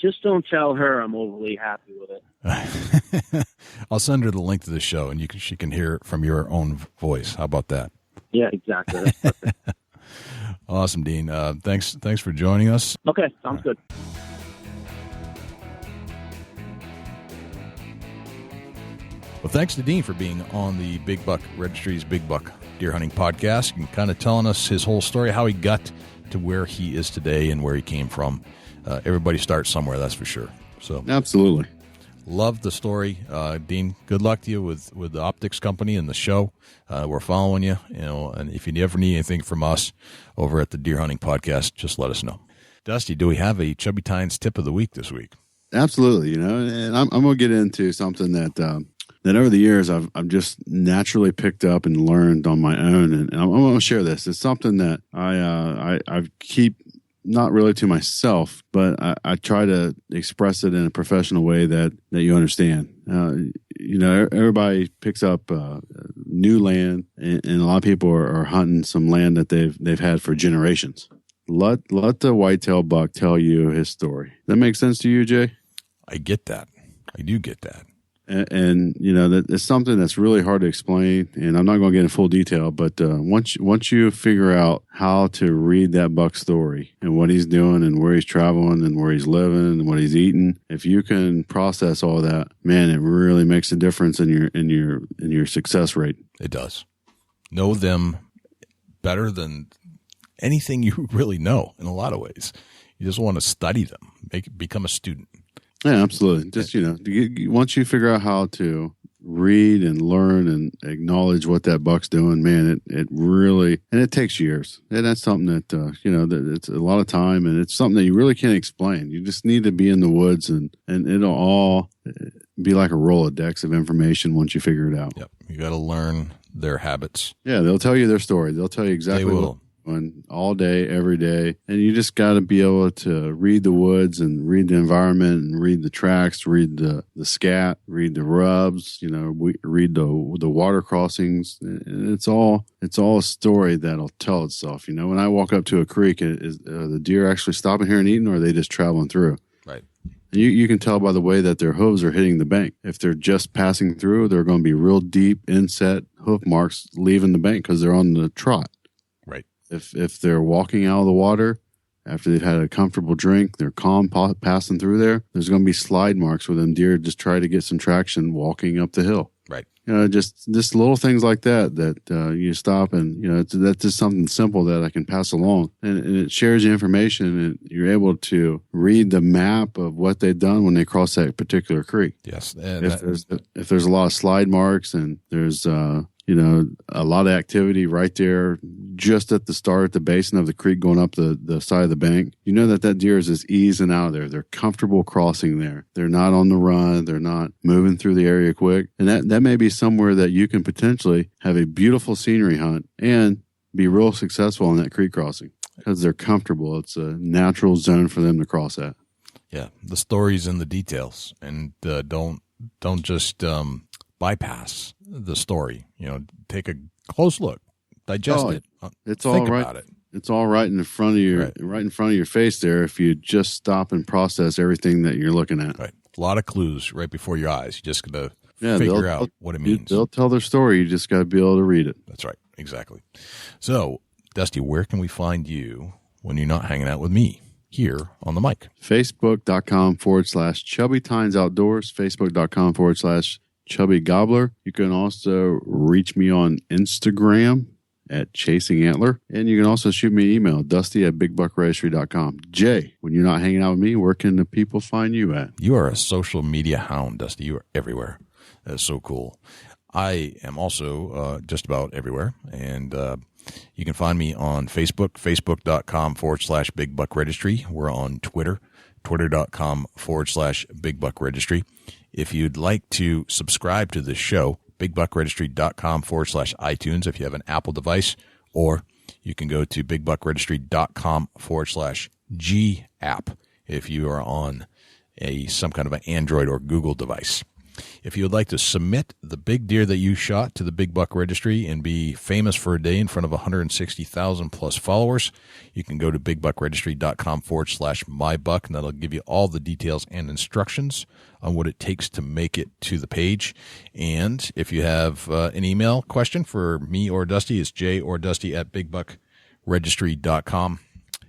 Just don't tell her I'm overly happy with it. I'll send her the link to the show, and she can hear it from your own voice. How about that? Yeah, exactly. That's perfect. Awesome, Dean. Thanks for joining us. Okay, sounds good. Well, thanks to Dean for being on the Big Buck Registry's Big Buck Deer Hunting Podcast and kind of telling us his whole story, how he got to where he is today and where he came from. Everybody starts somewhere, that's for sure. So absolutely. Love the story. Dean, good luck to you with the Optics Company and the show. We're following you, and if you ever need anything from us over at the Deer Hunting Podcast, just let us know. Dusty, do we have a Chubby Tines tip of the week this week? Absolutely. And I'm going to get into something that over the years I've just naturally picked up and learned on my own, and I'm going to share this. It's something that I keep not really to myself, but I try to express it in a professional way that you understand. Everybody picks up new land, and a lot of people are hunting some land that they've had for generations. Let the whitetail buck tell you his story. That makes sense to you, Jay? I get that. I do get that. And that it's something that's really hard to explain, and I'm not going to get into full detail, but once you figure out how to read that buck story and what he's doing and where he's traveling and where he's living and what he's eating, if you can process all that, man, it really makes a difference in your success rate. It does. Know them better than anything you really know in a lot of ways. You just want to study them, become a student. Yeah, absolutely. Just, once you figure out how to read and learn and acknowledge what that buck's doing, man, it really, and it takes years. And that's something that, that it's a lot of time, and it's something that you really can't explain. You just need to be in the woods, and it'll all be like a Rolodex of information once you figure it out. Yep. You got to learn their habits. Yeah, they'll tell you their story. They'll tell you exactly what all day, every day. And you just got to be able to read the woods and read the environment and read the tracks, read the scat, read the rubs, read the water crossings. And it's all a story that'll tell itself. When I walk up to a creek, is the deer actually stopping here and eating, or are they just traveling through? Right. And you can tell by the way that their hooves are hitting the bank. If they're just passing through, they're going to be real deep inset hoof marks leaving the bank because they're on the trot. Right. If they're walking out of the water after they've had a comfortable drink, they're calm passing through there's going to be slide marks where them deer just try to get some traction walking up the hill. Right. Just little things like that you stop and, that's just something simple that I can pass along. And it shares the information, and you're able to read the map of what they've done when they cross that particular creek. Yes. If there's a lot of slide marks and there's, a lot of activity right there just at the start, the basin of the creek going up the side of the bank, that deer is just easing out of there. They're comfortable crossing there. They're not on the run. They're not moving through the area quick. And that may be somewhere that you can potentially have a beautiful scenery hunt and be real successful on that creek crossing because they're comfortable. It's a natural zone for them to cross at. Yeah, the story's in the details, and don't just bypass the story. Take a close look, digest it. It's think all right. about it. It's all right in front of your right in front of your face there. If you just stop and process everything that you're looking at, right. A lot of clues right before your eyes. You just gotta figure out what it means. They'll tell their story. You just got to be able to read it. That's right, exactly. So, Dusty, where can we find you when you're not hanging out with me here on the mic? Facebook.com/Chubby Tines Outdoors. Facebook.com/Chubby Gobbler. You can also reach me on Instagram at Chasing Antler. And you can also shoot me an email, dusty@bigbuckregistry.com. Jay, when you're not hanging out with me, where can the people find you at? You are a social media hound, Dusty. You are everywhere. That is so cool. I am also just about everywhere. And you can find me on Facebook, facebook.com/bigbuckregistry. We're on Twitter, twitter.com/bigbuckregistry. If you'd like to subscribe to this show, bigbuckregistry.com/iTunes if you have an Apple device, or you can go to bigbuckregistry.com/G app if you are on some kind of an Android or Google device. If you would like to submit the big deer that you shot to the Big Buck Registry and be famous for a day in front of 160,000 plus followers, you can go to bigbuckregistry.com/mybuck, and that'll give you all the details and instructions on what it takes to make it to the page. And if you have an email question for me or Dusty, it's jay.or.dusty@bigbuckregistry.com.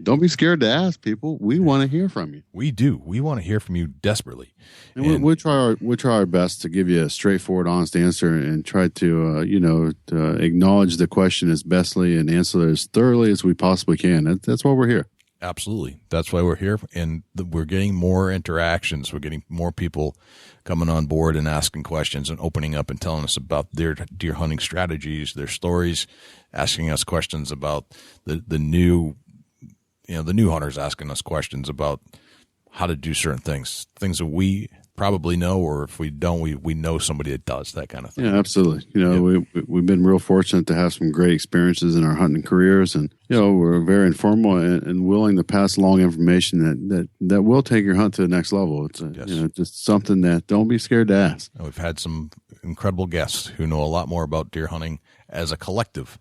Don't be scared to ask, people. We want to hear from you. We do. We want to hear from you desperately. And we'll try our best to give you a straightforward, honest answer and try to, to acknowledge the question as bestly and answer it as thoroughly as we possibly can. That's why we're here. Absolutely. That's why we're here. And we're getting more interactions. We're getting more people coming on board and asking questions and opening up and telling us about their deer hunting strategies, their stories, asking us questions about the new hunters asking us questions about how to do certain things that we probably know, or if we don't, we know somebody that does, that kind of thing. Yeah, absolutely. We've been real fortunate to have some great experiences in our hunting careers, and we're very informal and willing to pass along information that will take your hunt to the next level. It's just something that don't be scared to ask. We've had some incredible guests who know a lot more about deer hunting as a collective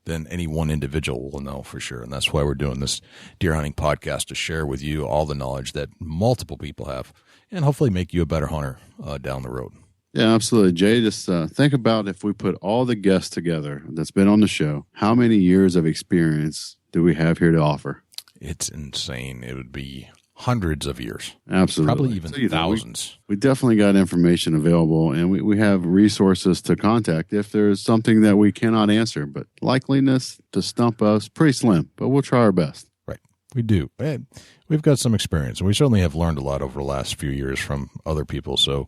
than any one individual will know for sure. And that's why we're doing this deer hunting podcast, to share with you all the knowledge that multiple people have and hopefully make you a better hunter down the road. Yeah, absolutely. Jay, just think about if we put all the guests together that's been on the show, how many years of experience do we have here to offer? It's insane. It would be hundreds of years. Absolutely. Probably even thousands. We definitely got information available, and we have resources to contact if there's something that we cannot answer. But likeliness to stump us, pretty slim, but we'll try our best. Right. We do. And we've got some experience. We certainly have learned a lot over the last few years from other people, so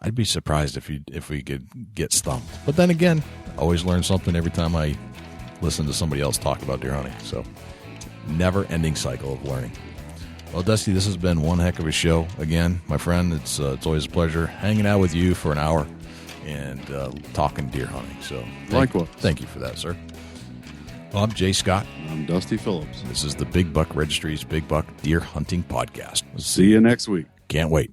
I'd be surprised if we could get stumped. But then again, I always learn something every time I listen to somebody else talk about deer hunting. So never-ending cycle of learning. Well, Dusty, this has been one heck of a show. Again, my friend, it's always a pleasure hanging out with you for an hour and talking deer hunting. So likewise. Thank you for that, sir. Well, I'm Jay Scott. I'm Dusty Phillips. This is the Big Buck Registry's Big Buck Deer Hunting Podcast. See you next week. Can't wait.